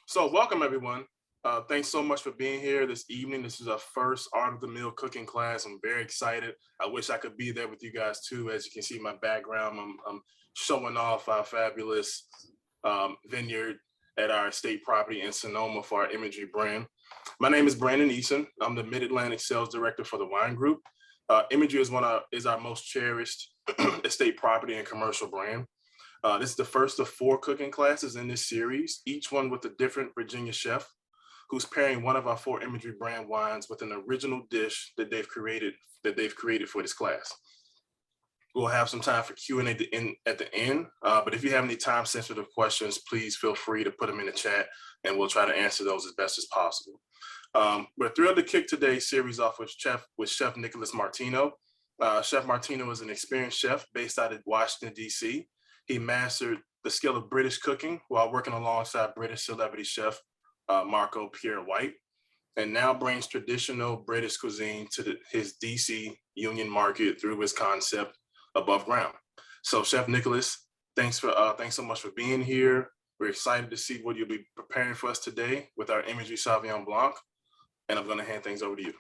So welcome everyone. Thanks so much for being here this evening. This is our first Art of the Meal cooking class. I'm very excited. I wish I could be there with you guys too. As you can see my background, I'm showing off our fabulous vineyard at our estate property in Sonoma for our Imagery brand. My name is Brandon Eason. I'm the Mid-Atlantic Sales Director for the wine group. Imagery is our most cherished estate property and commercial brand. This is the first of 4 cooking classes in this series, each one with a different Virginia chef who's pairing one of our 4 Imagery brand wines with an original dish that they've created for this class. We'll have some time for Q&A at the end, but if you have any time-sensitive questions, please feel free to put them in the chat, and we'll try to answer those as best as possible. We're thrilled to kick today's series off with Chef Nicholas Martino. Chef Martino is an experienced chef based out of Washington, D.C. He mastered the skill of British cooking while working alongside British celebrity chef Marco Pierre White, and now brings traditional British cuisine to his DC Union Market through his concept Above Ground. So Chef Nicholas, thanks so much for being here. We're excited to see what you'll be preparing for us today with our Imagery Sauvignon Blanc, and I'm going to hand things over to you.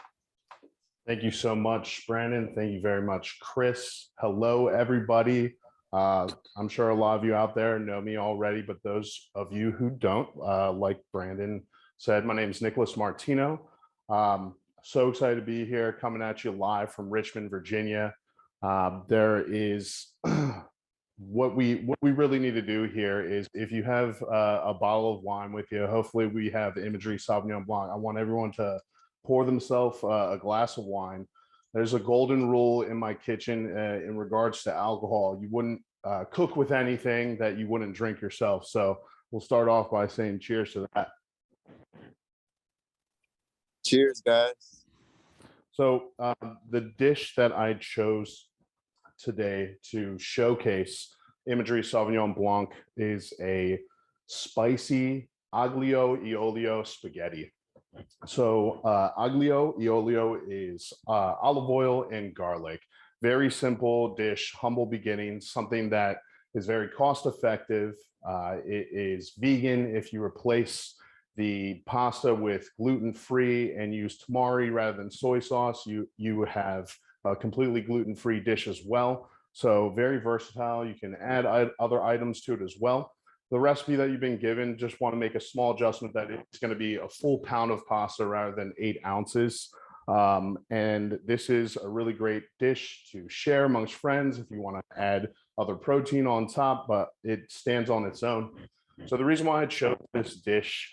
Thank you so much, Brandon. Thank you very much, Chris. Hello, everybody. I'm sure a lot of you out there know me already, but those of you who don't, like Brandon said, my name is Nicholas Martino. So excited to be here, coming at you live from Richmond, Virginia. There is what we really need to do here is, if you have a bottle of wine with you, hopefully we have Imagery Sauvignon Blanc. I want everyone to pour themselves a glass of wine. There's a golden rule in my kitchen in regards to alcohol. You wouldn't cook with anything that you wouldn't drink yourself. So we'll start off by saying cheers to that. Cheers, guys. So the dish that I chose today to showcase Imagery Sauvignon Blanc is a spicy aglio e olio spaghetti. So aglio e olio is olive oil and garlic. Very simple dish, humble beginnings, something that is very cost effective. It is vegan. If you replace the pasta with gluten-free and use tamari rather than soy sauce, you have a completely gluten-free dish as well. So very versatile. You can add other items to it as well. The recipe that you've been given, just want to make a small adjustment that it's going to be a full pound of pasta rather than 8 ounces. And this is a really great dish to share amongst friends if you want to add other protein on top, but it stands on its own. So the reason why I chose this dish,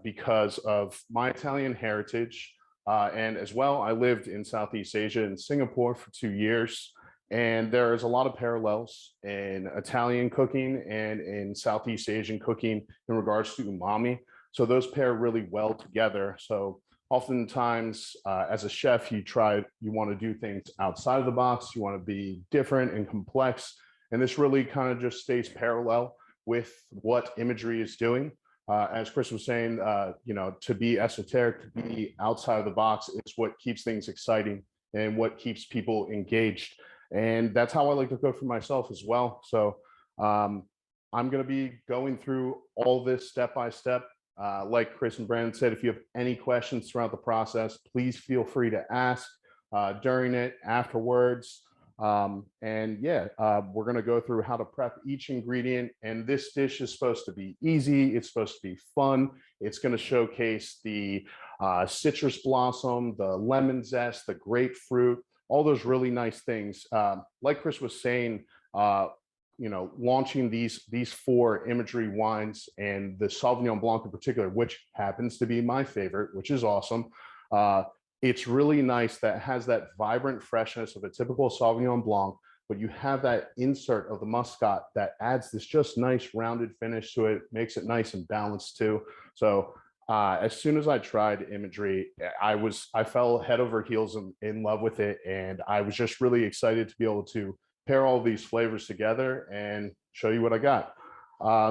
because of my Italian heritage, and as well, I lived in Southeast Asia in Singapore for 2 years. And there is a lot of parallels in Italian cooking and in Southeast Asian cooking in regards to umami. So those pair really well together. So oftentimes, as a chef, you want to do things outside of the box. You want to be different and complex. And this really kind of just stays parallel with what Imagery is doing. As Chris was saying, to be esoteric, to be outside of the box, is what keeps things exciting and what keeps people engaged. And that's how I like to cook for myself as well. So I'm going to be going through all this step by step. Like Chris and Brandon said, if you have any questions throughout the process, please feel free to ask during it, afterwards. We're going to go through how to prep each ingredient. And this dish is supposed to be easy. It's supposed to be fun. It's going to showcase the citrus blossom, the lemon zest, the grapefruit, all those really nice things. Like Chris was saying, launching these 4 Imagery wines, and the Sauvignon Blanc in particular, which happens to be my favorite, which is awesome. It's really nice that it has that vibrant freshness of a typical Sauvignon Blanc, but you have that insert of the Muscat that adds this just nice rounded finish to it, makes it nice and balanced too. So as soon as I tried Imagery, I fell head over heels in love with it, and I was just really excited to be able to pair all these flavors together and show you what I got.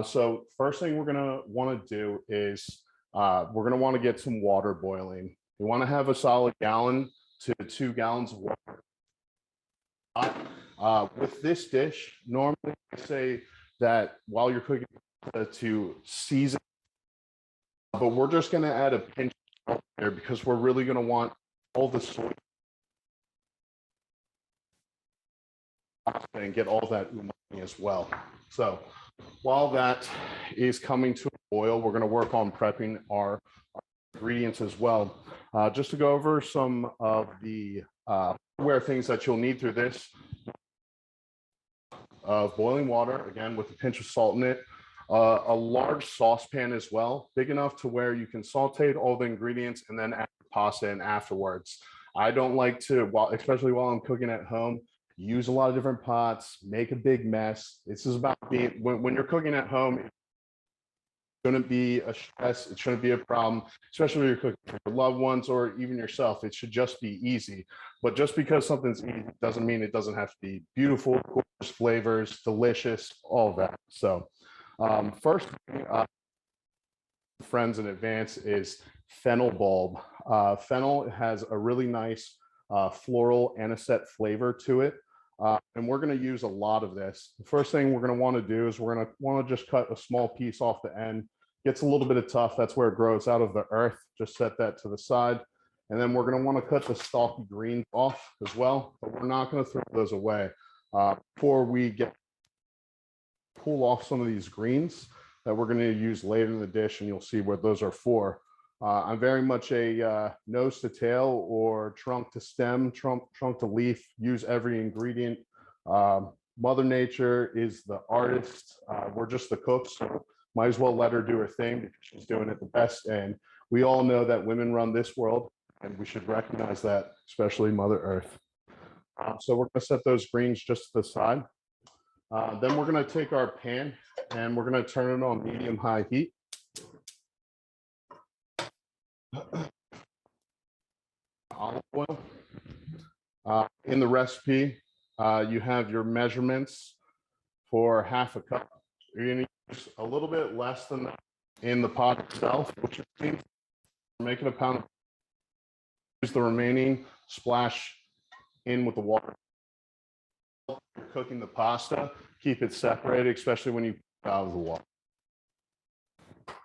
So first thing we're gonna want to do is we're gonna want to get some water boiling. You want to have a solid gallon to 2 gallons of water. With this dish, normally I say that while you're cooking, to season but we're just going to add a pinch of salt there because we're really going to want all the soy and get all that umami as well. So while that is coming to a boil, we're going to work on prepping our ingredients as well. Just to go over some of the hardware things that you'll need through this. Boiling water, again, with a pinch of salt in it. A large saucepan as well, big enough to where you can saute all the ingredients and then add the pasta in afterwards. I don't like to, especially while I'm cooking at home, use a lot of different pots, make a big mess. This is about being, when you're cooking at home, it shouldn't be a stress. It shouldn't be a problem, especially when you're cooking for your loved ones or even yourself. It should just be easy. But just because something's easy doesn't mean it doesn't have to be beautiful, gorgeous flavors, delicious, all of that. So first thing, friends in advance, is fennel bulb. Fennel has a really nice floral anisette flavor to it. And we're going to use a lot of this. The first thing we're going to want to do is we're going to want to just cut a small piece off the end. Gets a little bit of tough. That's where it grows out of the earth. Just set that to the side. And then we're going to want to cut the stalky greens off as well, but we're not going to throw those away. Before we pull off some of these greens that we're going to use later in the dish, and you'll see what those are for. I'm very much a nose to tail or trunk to stem, trunk to leaf, use every ingredient. Mother Nature is the artist. We're just the cooks, so might as well let her do her thing because she's doing it the best. And we all know that women run this world, and we should recognize that, especially Mother Earth. So we're going to set those greens just to the side. Then we're going to take our pan and we're going to turn it on medium-high heat. Olive oil. In the recipe, you have your measurements for half a cup. You're going to use a little bit less than that in the pot itself, which means we're making a pound. Use the remaining, splash in with the water. You're cooking the pasta, keep it separated, especially when you put it out of the water.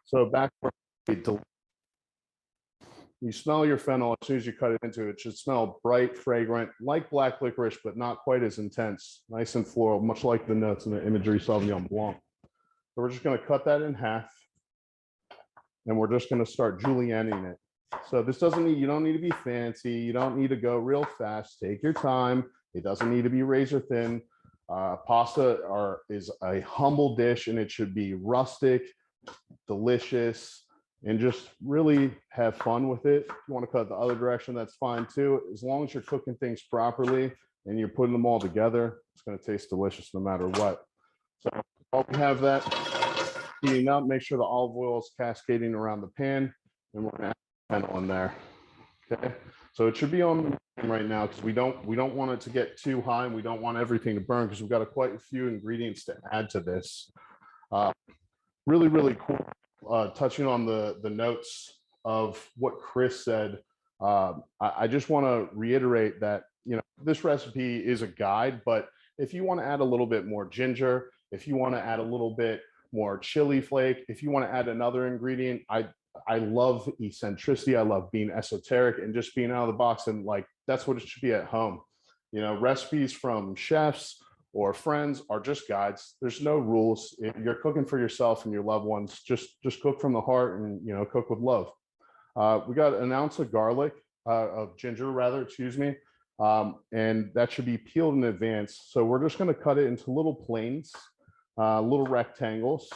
So back where you smell your fennel as soon as you cut it into it. It should smell bright, fragrant, like black licorice, but not quite as intense. Nice and floral, much like the notes in the Imagery Sauvignon Blanc. So we're just going to cut that in half, and we're just going to start julienning it. So this doesn't need, you don't need to be fancy. You don't need to go real fast. Take your time. It doesn't need to be razor thin. Pasta is a humble dish, and it should be rustic, delicious, and just really have fun with it. If you want to cut the other direction, that's fine too. As long as you're cooking things properly and you're putting them all together, it's going to taste delicious no matter what. So while we have that heating up, make sure the olive oil is cascading around the pan, and we're going to add fennel in there. Okay, so it should be on right now because we don't want it to get too high, and we don't want everything to burn because we've got quite a few ingredients to add to this. Really cool. Touching on the notes of what Chris said, I just want to reiterate that, you know, this recipe is a guide, but if you want to add a little bit more ginger, if you want to add a little bit more chili flake, if you want to add another ingredient, I love eccentricity. I love being esoteric and just being out of the box, and like that's what it should be at home. You know, recipes from chefs or friends are just guides. There's no rules. If you're cooking for yourself and your loved ones, just cook from the heart and, you know, cook with love. We got an ounce of garlic, of ginger rather, excuse me. And that should be peeled in advance. So we're just going to cut it into little planes, little rectangles.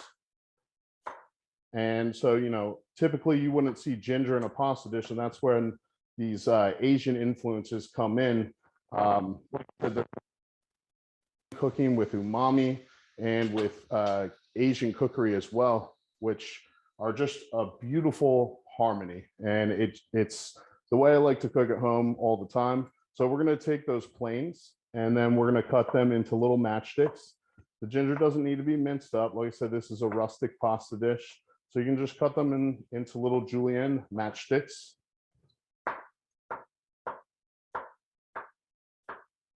And so, you know, typically you wouldn't see ginger in a pasta dish, and that's when these Asian influences come in. Cooking with umami and with Asian cookery as well, which are just a beautiful harmony. And it's the way I like to cook at home all the time. So we're going to take those planes and then we're going to cut them into little matchsticks. The ginger doesn't need to be minced up. Like I said, this is a rustic pasta dish. So you can just cut them into little julienne matchsticks.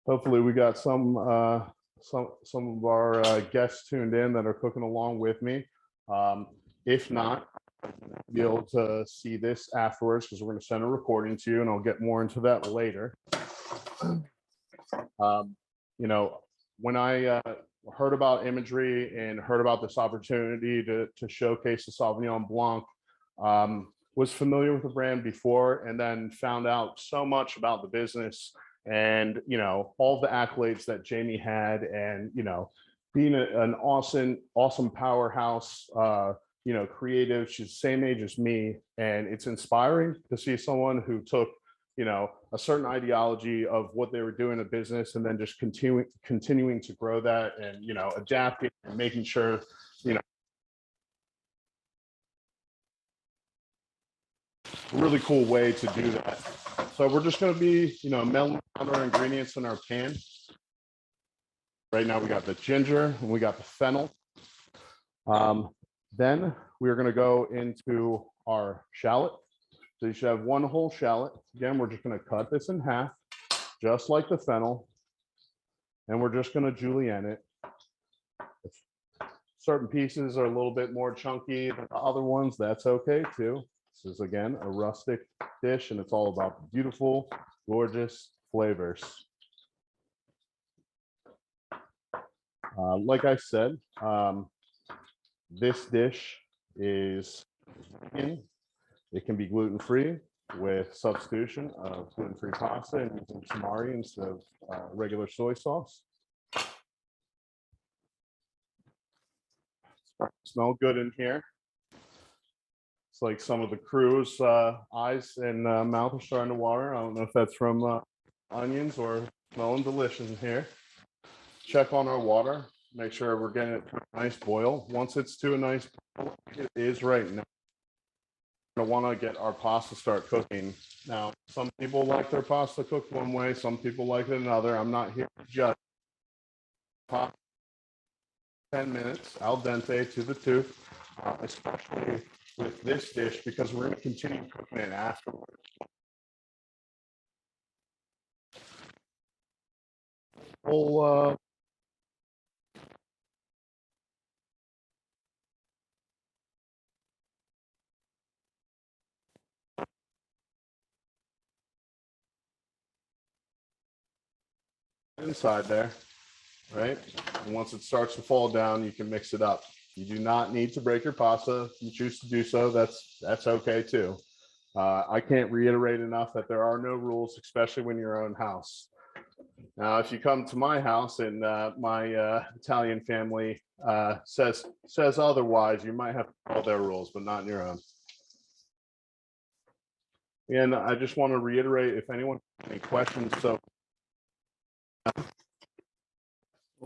Hopefully we got some of our guests tuned in that are cooking along with me. If not, be able to see this afterwards because we're going to send a recording to you, and I'll get more into that later. You know, when I heard about Imagery and heard about this opportunity to showcase the Sauvignon Blanc, was familiar with the brand before, and then found out so much about the business and, you know, all the accolades that Jamie had, and, you know, being an awesome powerhouse, you know, creative. She's the same age as me, and it's inspiring to see someone who took, you know, a certain ideology of what they were doing in business and then just continuing to grow that, and, you know, adapting and making sure, you know, a really cool way to do that. So we're just going to be, you know, melting down our ingredients in our pan. Right now we got the ginger and we got the fennel. Then we're going to go into our shallot. So you should have one whole shallot. Again, we're just going to cut this in half, just like the fennel. And we're just going to julienne it. Certain pieces are a little bit more chunky than the other ones. That's okay too. This is, again, a rustic dish, and it's all about beautiful, gorgeous flavors. Like I said, this dish is vegan. It can be gluten-free with substitution of gluten-free pasta and using tamari instead of regular soy sauce. Smell good in here. It's like some of the crew's eyes and mouth are starting to water. I don't know if that's from onions or smelling delicious in here. Check on our water. Make sure we're getting it to a nice boil. Once it's to a nice boil, it is right now. We're going to want to get our pasta start cooking. Now, some people like their pasta cooked one way. Some people like it another. I'm not here to judge. 10 minutes al dente to the tooth, especially with this dish, because we're going to continue cooking it afterwards. We'll inside there, right? And once it starts to fall down, you can mix it up. You do not need to break your pasta. If you choose to do so, that's okay too. I can't reiterate enough that there are no rules, especially when your own house. Now, if you come to my house and my Italian family says otherwise, you might have to follow their rules, but not in your own. And I just want to reiterate, if anyone has any questions, so I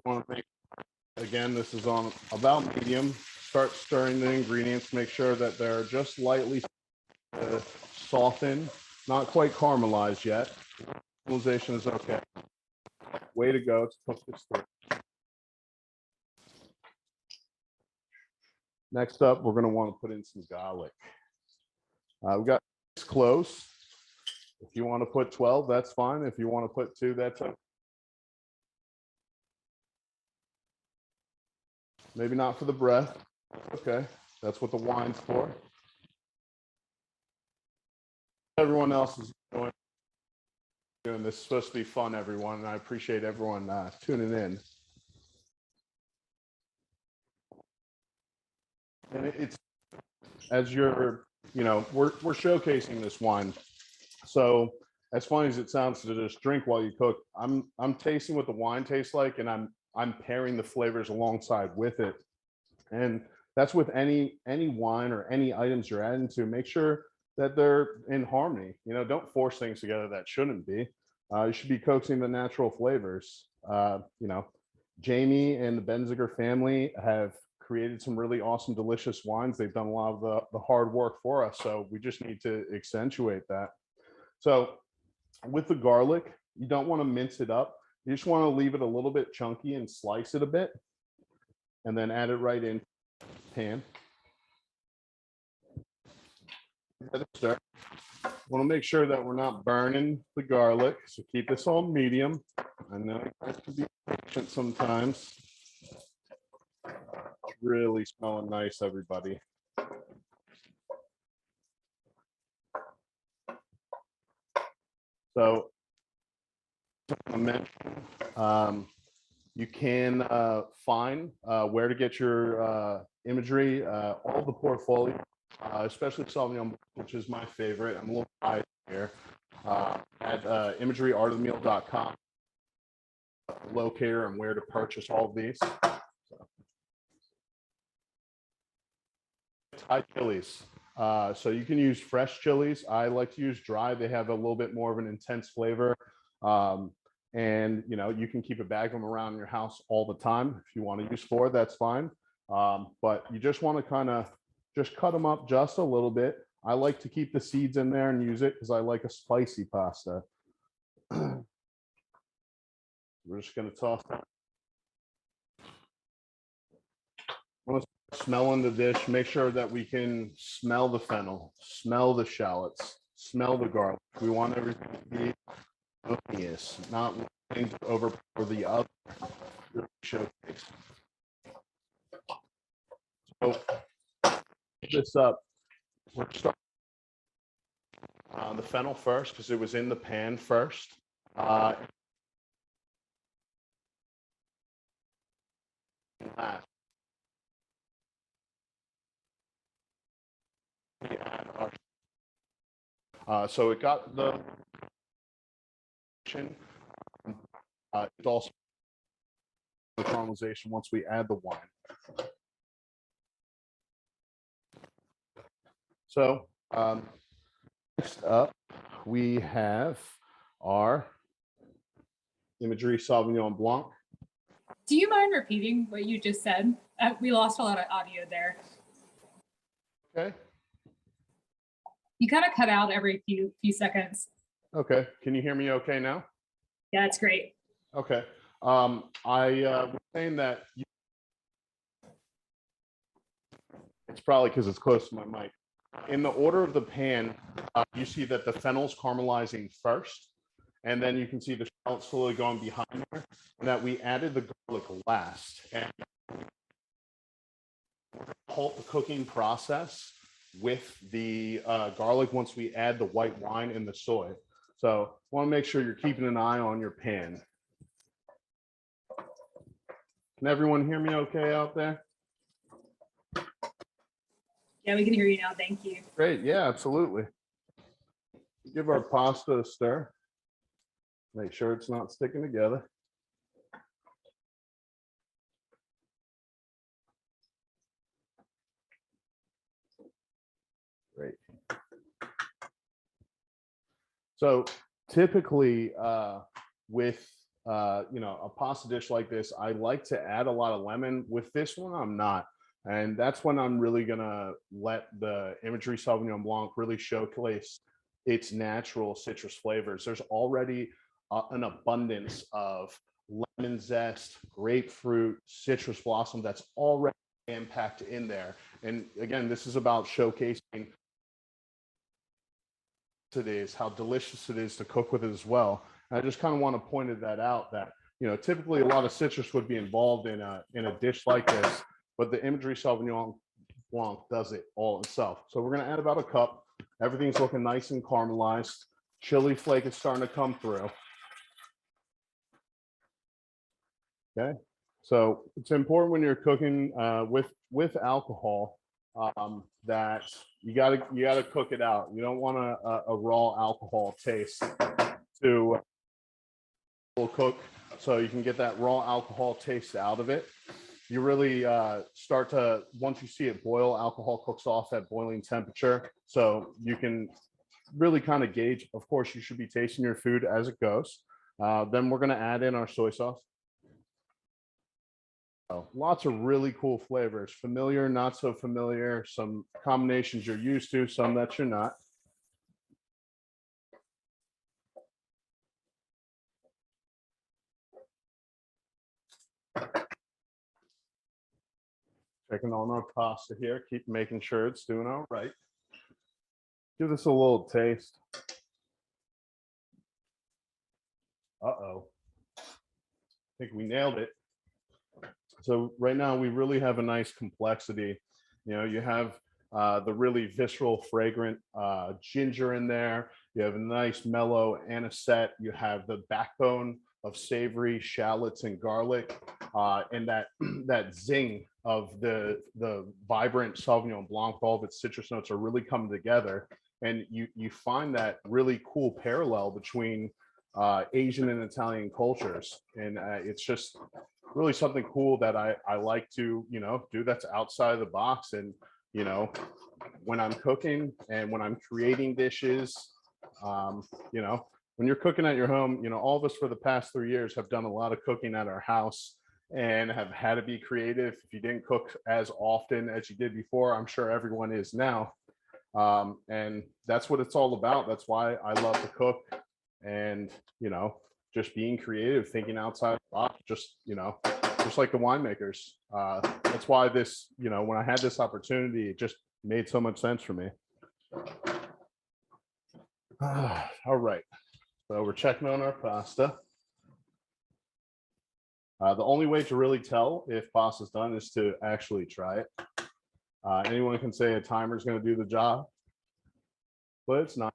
want to make, again, this is on about medium. Start stirring the ingredients, make sure that they're just lightly softened, not quite caramelized yet. Caramelization is okay. Way to go to cook this through. Next up, we're going to want to put in some garlic. We've got 6 cloves. If you want to put 12, that's fine. If you want to put 2, that's okay. Maybe not for the breath. Okay, that's what the wine's for. Everyone else is doing this. Is supposed to be fun, everyone, and I appreciate everyone tuning in. And it's, as you're, you know, we're showcasing this wine. So as funny as it sounds to just drink while you cook, I'm tasting what the wine tastes like, and I'm pairing the flavors alongside with it. And that's with any wine or any items you're adding to. Make sure that they're in harmony. You know, don't force things together that shouldn't be. You should be coaxing the natural flavors. You know, Jamie and the Benziger family have created some really awesome, delicious wines. They've done a lot of the hard work for us. So we just need to accentuate that. So with the garlic, you don't want to mince it up. You just want to leave it a little bit chunky and slice it a bit, and then add it right in the pan. Want to make sure that we're not burning the garlic, so keep this on medium. I know you guys can be patient sometimes. It's really smelling nice, everybody. So you can find where to get your imagery, all the portfolio, especially Sauvignon, which is my favorite. I'm a little biased here. At imageryartofthemeal.com, locator and where to purchase all of these. Thai chilies. So you can use fresh chilies. I like to use dry. They have a little bit more of an intense flavor. And you can keep a bag of them around your house all the time. If you want to use 4, that's fine. But you just want to kind of just cut them up just a little bit. I like to keep the seeds in there and use it because I like a spicy pasta. We're just going to toss that. Smelling the dish, make sure that we can smell the fennel, smell the shallots, smell the garlic. We want everything to be cookies, not things over for the other showcase. So this up, we're starting the fennel first because it was in the pan first. Last. So it got the it's also the caramelization once we add the wine. So next up we have our Imagery Sauvignon Blanc. Do you mind repeating what you just said? We lost a lot of audio there. Okay. You kind of cut out every few seconds. Okay. Can you hear me okay now? Yeah, it's great. Okay. I was saying that it's probably because it's close to my mic. In the order of the pan, you see that the fennel's caramelizing first, and then you can see the shallot slowly going behind there, and that we added the garlic last. And halt the cooking process with the garlic once we add the white wine and the soy. So want to make sure you're keeping an eye on your pan. Can everyone hear me okay out there? Yeah, we can hear you now. Thank you. Great. Yeah, absolutely. Give our pasta a stir. Make sure it's not sticking together. Great. So typically with a pasta dish like this, I like to add a lot of lemon. With this one, I'm not. And that's when I'm really gonna let the Imagery Sauvignon Blanc really showcase its natural citrus flavors. There's already an abundance of lemon zest, grapefruit, citrus blossom that's already packed in there. And again, this is about showcasing it is, how delicious it is to cook with it as well. And I just kind of want to point that out that, typically a lot of citrus would be involved in a dish like this, but the Imagery Sauvignon Blanc does it all itself. So we're going to add about a cup. Everything's looking nice and caramelized. Chili flake is starting to come through. Okay. So it's important when you're cooking with alcohol that you gotta cook it out. You don't want a raw alcohol taste to cook, so you can get that raw alcohol taste out of it. You really start to, once you see it boil, alcohol cooks off at boiling temperature, so you can really kind of gauge. Of course, you should be tasting your food as it goes. Then we're going to add in our soy sauce. Lots of really cool flavors, familiar, not so familiar, some combinations you're used to, some that you're not. Checking on our pasta here, keep making sure it's doing all right. Give this a little taste. Uh-oh. I think we nailed it. So right now we really have a nice complexity. You have the really visceral, fragrant ginger in there. You have a nice mellow anisette. You have the backbone of savory shallots and garlic, and that that zing of the vibrant Sauvignon Blanc. All of its citrus notes are really coming together, and you find that really cool parallel between Asian and Italian cultures, and it's just really something cool that I like to do that's outside of the box. And when I'm cooking and when I'm creating dishes, when you're cooking at your home, all of us for the past 3 years have done a lot of cooking at our house and have had to be creative. If you didn't cook as often as you did before, I'm sure everyone is now. And that's what it's all about. That's why I love to cook, and, just being creative, thinking outside the box, just like the winemakers. That's why this, when I had this opportunity, it just made so much sense for me. All right. So we're checking on our pasta. The only way to really tell if pasta's done is to actually try it. Anyone can say a timer's going to do the job, but it's not.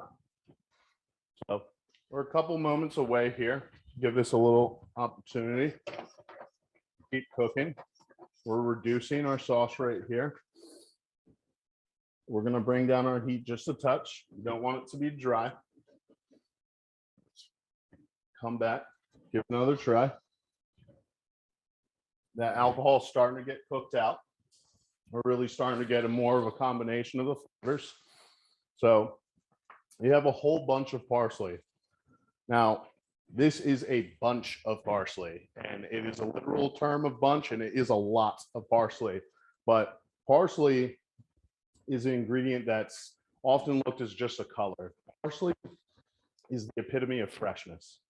So we're a couple moments away here. Give this a little opportunity. Keep cooking. We're reducing our sauce right here. We're going to bring down our heat just a touch. You don't want it to be dry. Come back, give it another try. That alcohol is starting to get cooked out. We're really starting to get more of a combination of the flavors. So you have a whole bunch of parsley. Now, this is a bunch of parsley, and it is a literal term of bunch, and it is a lot of parsley. But parsley is an ingredient that's often looked as just a color. Parsley is the epitome of freshness.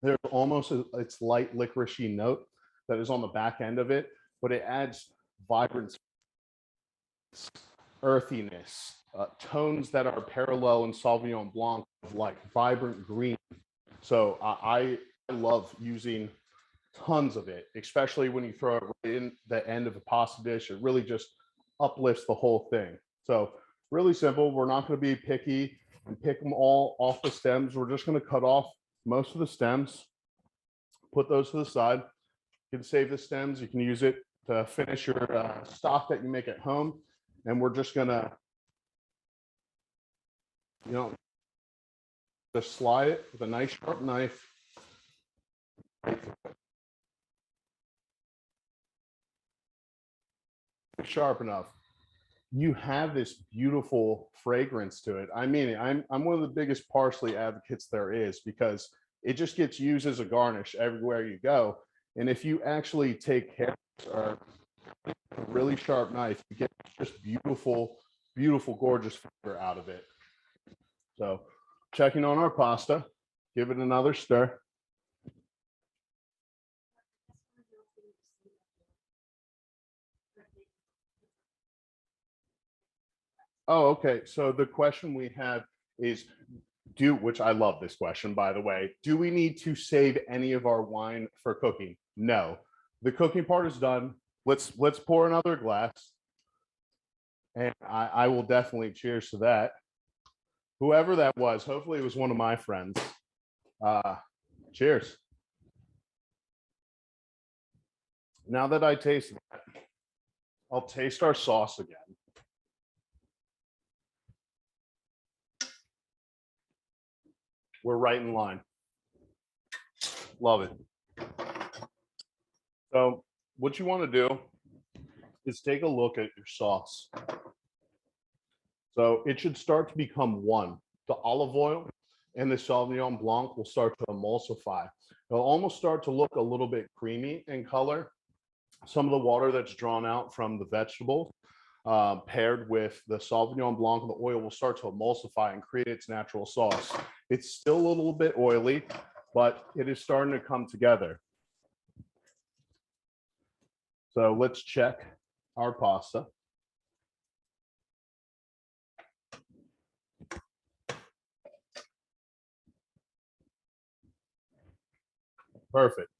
There's almost its light licoricey note that is on the back end of it, but it adds vibrancy, earthiness, tones that are parallel in Sauvignon Blanc of like vibrant green. So I love using tons of it, especially when you throw it right in the end of a pasta dish. It really just uplifts the whole thing. So really simple. We're not going to be picky and pick them all off the stems. We're just going to cut off most of the stems, put those to the side. You can save the stems. You can use it to finish your stock that you make at home. And we're just going to, just slide it with a nice sharp knife. Sharp enough. You have this beautiful fragrance to it. I mean, I'm one of the biggest parsley advocates there is, because it just gets used as a garnish everywhere you go. And if you actually take care or a really sharp knife, you get just beautiful, beautiful, gorgeous flavor out of it. So checking on our pasta, give it another stir. Oh, okay. So the question we have is, which I love this question, by the way, do we need to save any of our wine for cooking? No. The cooking part is done. Let's pour another glass. And I will definitely cheers to that. Whoever that was, hopefully it was one of my friends. Cheers. Now that I taste that, I'll taste our sauce again. We're right in line. Love it. So what you want to do is take a look at your sauce. So it should start to become one. The olive oil and the Sauvignon Blanc will start to emulsify. It'll almost start to look a little bit creamy in color. Some of the water that's drawn out from the vegetables paired with the Sauvignon Blanc, the oil will start to emulsify and create its natural sauce. It's still a little bit oily, but it is starting to come together. So let's check our pasta. Perfect.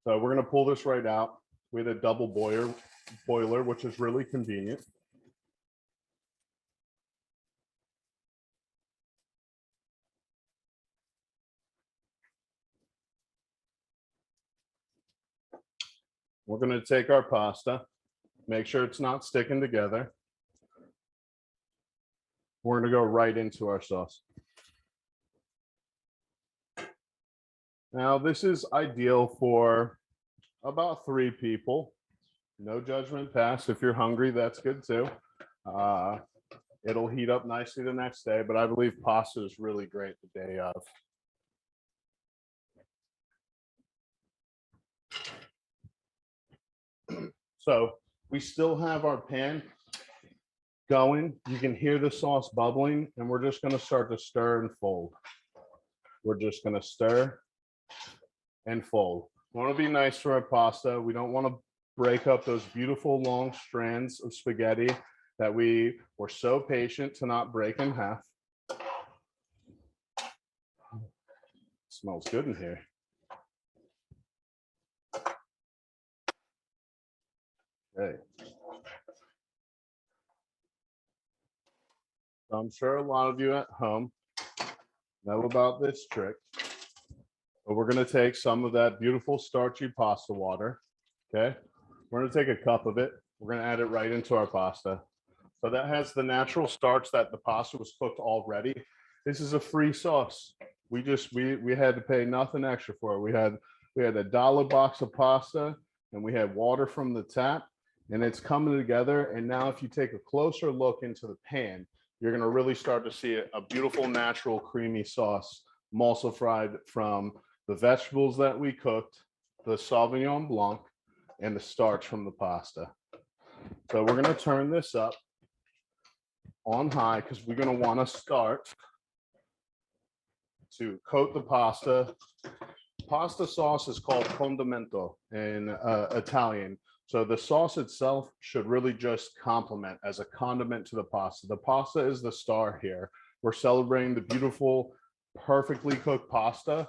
So we're going to pull this right out. with a double boiler, which is really convenient. We're going to take our pasta, make sure it's not sticking together. We're going to go right into our sauce. Now, this is ideal for about 3 people. No judgment passed. If you're hungry, that's good too. It'll heat up nicely the next day, but I believe pasta is really great the day of. So we still have our pan going. You can hear the sauce bubbling, and we're just going to start to stir and fold. We're just going to stir and fold. We want to be nice to our pasta. We don't want to break up those beautiful long strands of spaghetti that we were so patient to not break in half. Smells good in here. Okay. So I'm sure a lot of you at home know about this trick, but we're going to take some of that beautiful starchy pasta water. Okay. We're going to take a cup of it. We're going to add it right into our pasta. So that has the natural starch that the pasta was cooked already. This is a free sauce. We had to pay nothing extra for it. We had a $1 box of pasta, and we had water from the tap, and it's coming together. And now if you take a closer look into the pan, you're going to really start to see a beautiful, natural, creamy sauce emulsified from the vegetables that we cooked, the Sauvignon Blanc, and the starch from the pasta. So we're going to turn this up on high because we're going to want to start to coat the pasta. Pasta sauce is called condimento in Italian. So the sauce itself should really just complement as a condiment to the pasta. The pasta is the star here. We're celebrating the beautiful, perfectly cooked pasta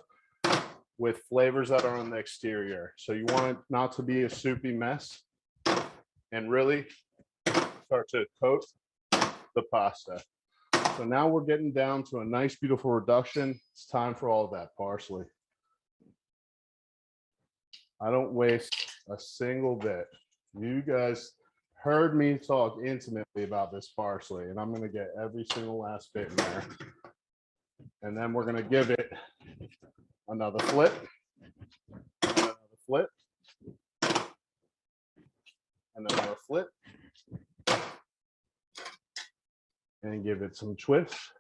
with flavors that are on the exterior. So you want it not to be a soupy mess, and really start to coat the pasta. So now we're getting down to a nice, beautiful reduction. It's time for all of that parsley. I don't waste a single bit. You guys heard me talk intimately about this parsley, and I'm going to get every single last bit in there. And then we're going to give it another flip, another flip, and another flip, and give it some twists,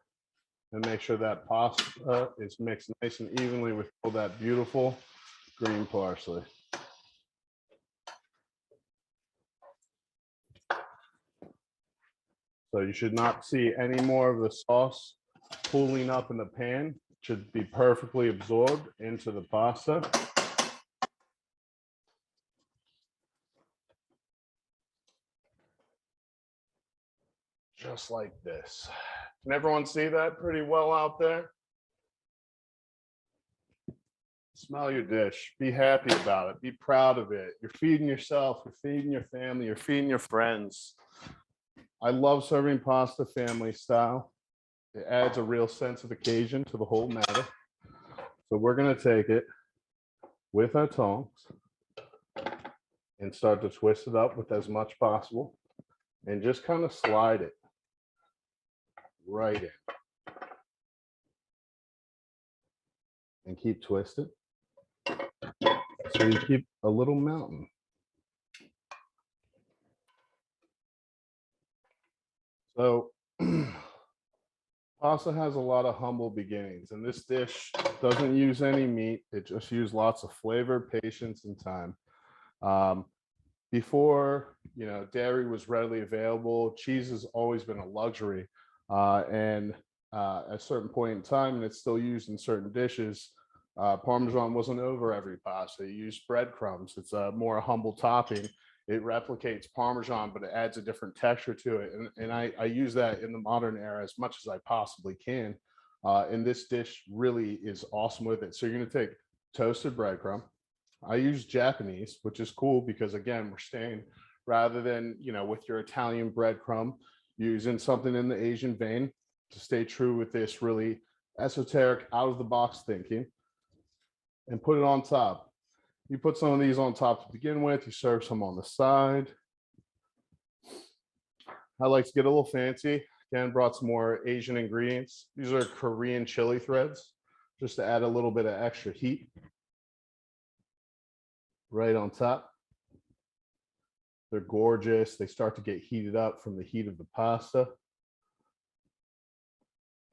and make sure that pasta is mixed nice and evenly with all that beautiful green parsley. So you should not see any more of the sauce pooling up in the pan. It should be perfectly absorbed into the pasta. Just like this. Can everyone see that pretty well out there? Smell your dish. Be happy about it. Be proud of it. You're feeding yourself. You're feeding your family. You're feeding your friends. I love serving pasta family style. It adds a real sense of occasion to the whole matter. So we're going to take it with our tongs and start to twist it up with as much possible, and just kind of slide it right in. And keep twisting. So you keep a little mountain. So pasta has a lot of humble beginnings, and this dish doesn't use any meat. It just uses lots of flavor, patience, and time. Before, dairy was readily available, cheese has always been a luxury. And at a certain point in time, and it's still used in certain dishes, Parmesan wasn't over every pasta. You use breadcrumbs. It's a more humble topping. It replicates Parmesan, but it adds a different texture to it. And I use that in the modern era as much as I possibly can. And this dish really is awesome with it. So you're going to take toasted breadcrumb, I use Japanese, which is cool because again, we're staying rather than, with your Italian breadcrumb, using something in the Asian vein to stay true with this really esoteric, out of the box thinking, and put it on top. You put some of these on top to begin with, you serve some on the side. I like to get a little fancy. Again, brought some more Asian ingredients. These are Korean chili threads, just to add a little bit of extra heat. Right on top. They're gorgeous. They start to get heated up from the heat of the pasta.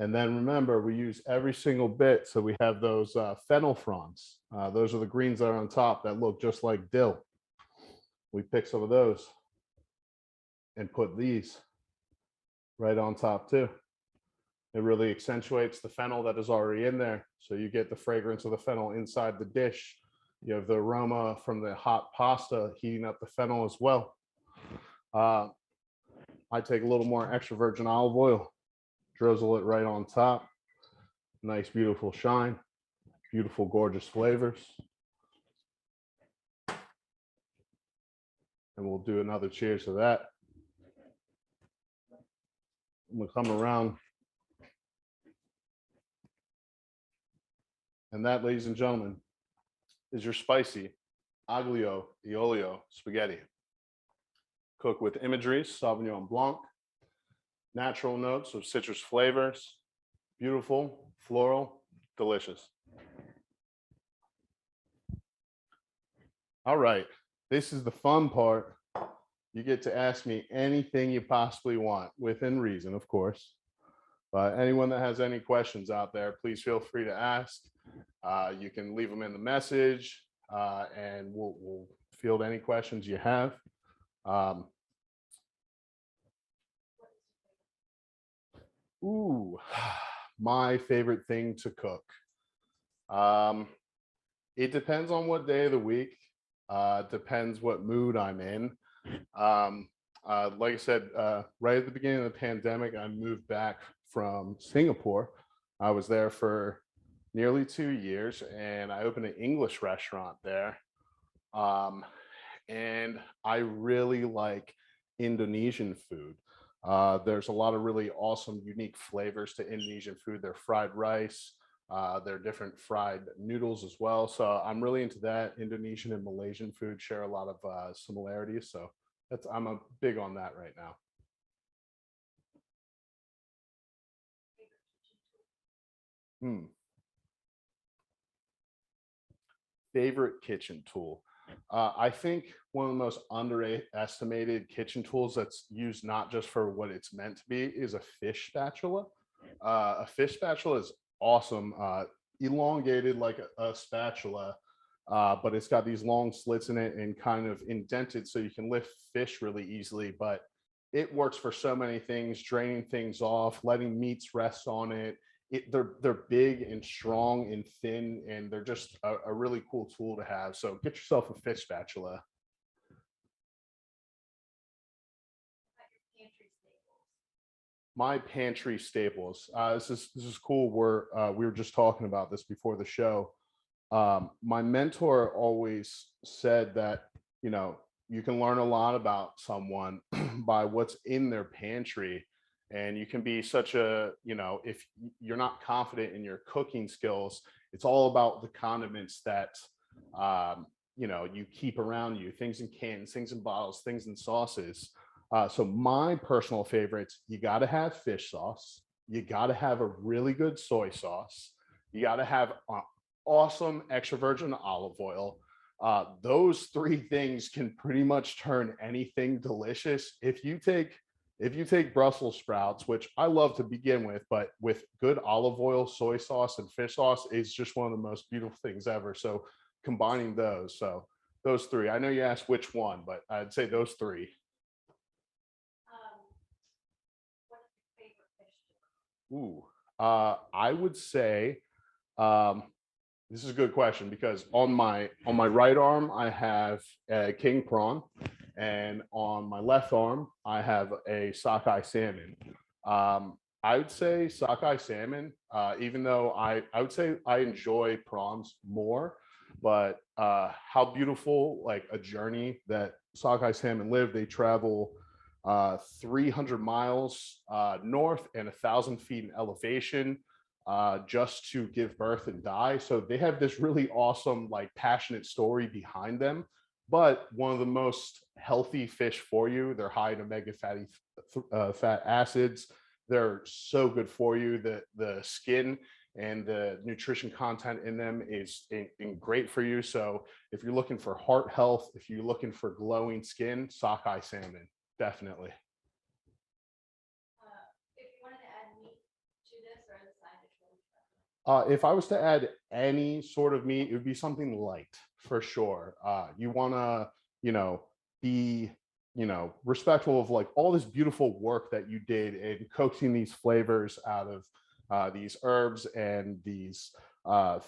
And then remember, we use every single bit. So we have those fennel fronds. Those are the greens that are on top that look just like dill. We pick some of those and put these right on top too. It really accentuates the fennel that is already in there. So you get the fragrance of the fennel inside the dish. You have the aroma from the hot pasta heating up the fennel as well. I take a little more extra virgin olive oil, drizzle it right on top. Nice, beautiful shine, beautiful, gorgeous flavors. And we'll do another cheers to that. I'm gonna come around. And that, ladies and gentlemen, is your spicy aglio e olio spaghetti. Cooked with Imagery Sauvignon Blanc, natural notes of citrus flavors, beautiful, floral, delicious. All right, this is the fun part. You get to ask me anything you possibly want, within reason, of course. But anyone that has any questions out there, please feel free to ask. You can leave them in the message, and we'll field any questions you have. My favorite thing to cook. It depends on what day of the week. Depends what mood I'm in. Like I said, right at the beginning of the pandemic, I moved back from Singapore. I was there for nearly 2 years, and I opened an English restaurant there. And I really like Indonesian food. There's a lot of really awesome, unique flavors to Indonesian food. Their fried rice, their different fried noodles as well. So I'm really into that. Indonesian and Malaysian food share a lot of similarities. So I'm a big on that right now. Favorite kitchen tool. I think one of the most underestimated kitchen tools that's used not just for what it's meant to be is a fish spatula. A fish spatula is awesome, elongated like a spatula, but it's got these long slits in it and kind of indented so you can lift fish really easily. But it works for so many things, draining things off, letting meats rest on it. They're big and strong and thin, and they're just a really cool tool to have. So get yourself a fish spatula. My pantry staples. This is cool. We were just talking about this before the show. My mentor always said that you can learn a lot about someone by what's in their pantry. And you can be such a, if you're not confident in your cooking skills, it's all about the condiments that, you keep around you, things in cans, things in bottles, things in sauces. So my personal favorites, you got to have fish sauce. You got to have a really good soy sauce. You got to have awesome extra virgin olive oil. Those three things can pretty much turn anything delicious. If you take Brussels sprouts, which I love to begin with, but with good olive oil, soy sauce, and fish sauce is just one of the most beautiful things ever. So combining those, so those three. I know you asked which one, but I'd say those three. What's your favorite fish to cook? I would say this is a good question because on my right arm I have a king prawn, and on my left arm I have a sockeye salmon. I would say sockeye salmon, even though I would say I enjoy prawns more, but how beautiful, like a journey that Sockeye Salmon live. They travel 300 miles north and 1,000 feet in elevation just to give birth and die. So they have this really awesome, like passionate story behind them, but one of the most healthy fish for you. They're high in omega fat acids. They're so good for you. The skin and the nutrition content in them is great for you. So if you're looking for heart health, if you're looking for glowing skin, sockeye salmon, definitely. If you wanted to add meat to this or as a side dish, what would you recommend? If I was to add any sort of meat, it would be something light for sure. You want to, be, respectful of like all this beautiful work that you did in coaxing these flavors out of these herbs and these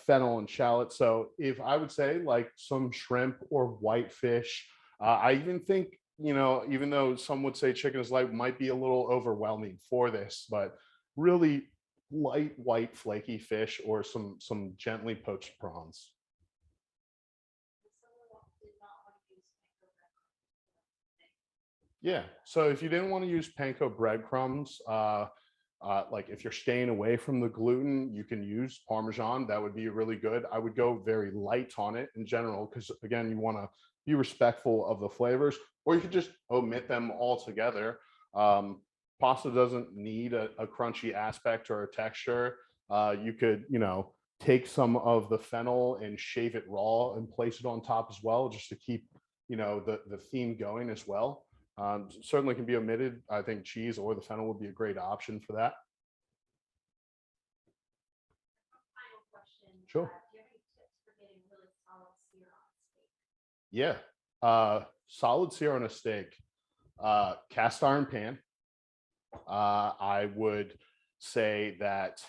fennel and shallot. So if I would say like some shrimp or whitefish, I even think, even though some would say chicken is light, might be a little overwhelming for this, but really light white flaky fish or some gently poached prawns. If someone did not want to use panko breadcrumbs, Yeah, so if you didn't want to use panko breadcrumbs, like if you're staying away from the gluten, you can use Parmesan. That would be really good. I would go very light on it in general, because again, you want to be respectful of the flavors, or you could just omit them altogether. Pasta doesn't need a crunchy aspect or a texture. You could, take some of the fennel and shave it raw and place it on top as well, just to keep, the theme going as well. Certainly can be omitted. I think cheese or the fennel would be a great option for that. final question. Sure. Do you have any tips for getting really solid sear on steak? Yeah. Solid sear on a steak. Cast iron pan. I would say that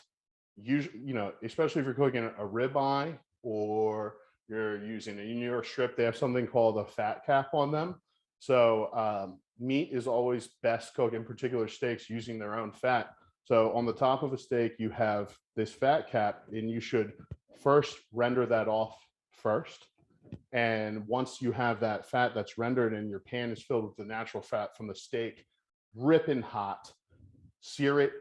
usually, especially if you're cooking a ribeye or you're using a New York strip, they have something called a fat cap on them. So meat is always best cooked, in particular steaks, using their own fat. So on the top of a steak, you have this fat cap, and you should first render that off first. And once you have that fat that's rendered and your pan is filled with the natural fat from the steak, ripping hot, sear it.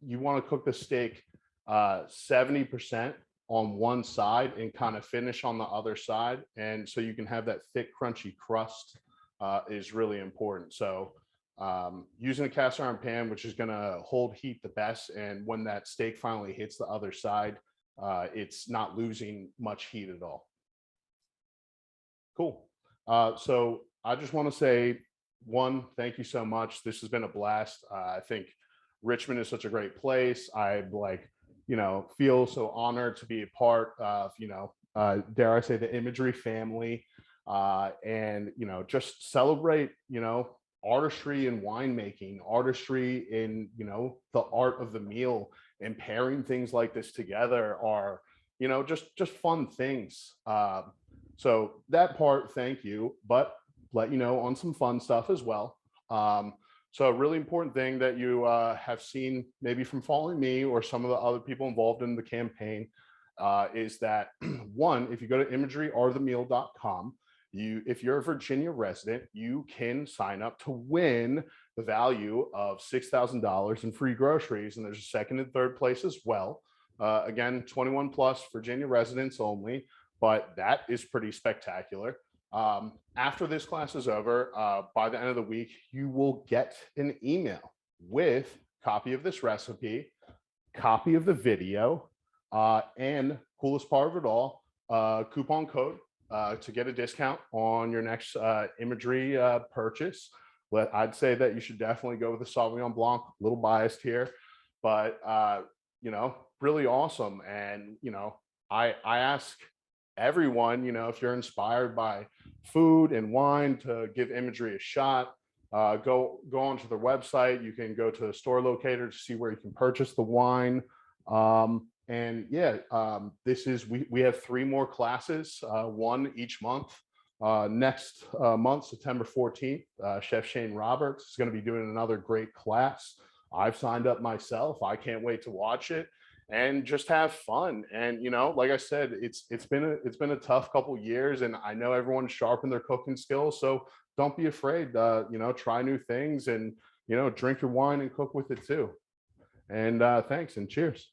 You want to cook the steak 70% on one side and kind of finish on the other side. And so you can have that thick, crunchy crust is really important. So using a cast iron pan, which is going to hold heat the best. And when that steak finally hits the other side, it's not losing much heat at all. Cool. So I just want to say, one, thank you so much. This has been a blast. I think Richmond is such a great place. I feel so honored to be a part of, dare I say, the Imagery family, and, just celebrate, artistry in winemaking, artistry in, the art of the meal, and pairing things like this together are, just fun things. So that part, thank you, but let you know on some fun stuff as well. So a really important thing that you have seen maybe from following me or some of the other people involved in the campaign is that one, if you go to imageryarthemeal.com, if you're a Virginia resident, you can sign up to win the value of $6,000 in free groceries. And there's a second and third place as well. Again, 21 plus Virginia residents only, but that is pretty spectacular. After this class is over, by the end of the week, you will get an email with copy of this recipe, copy of the video, and coolest part of it all, coupon code to get a discount on your next Imagery purchase. But I'd say that you should definitely go with the Sauvignon Blanc. A little biased here, but really awesome. And I ask everyone, if you're inspired by food and wine, to give Imagery a shot. Go onto their website. You can go to the store locator to see where you can purchase the wine. And yeah, we have 3 more classes, one each month. Next month, September 14th, Chef Shane Roberts is going to be doing another great class. I've signed up myself. I can't wait to watch it. and just have fun. And like I said, it's been a tough couple years, and I know everyone's sharpened their cooking skills. So don't be afraid. Try new things, and drink your wine and cook with it too. And thanks and cheers.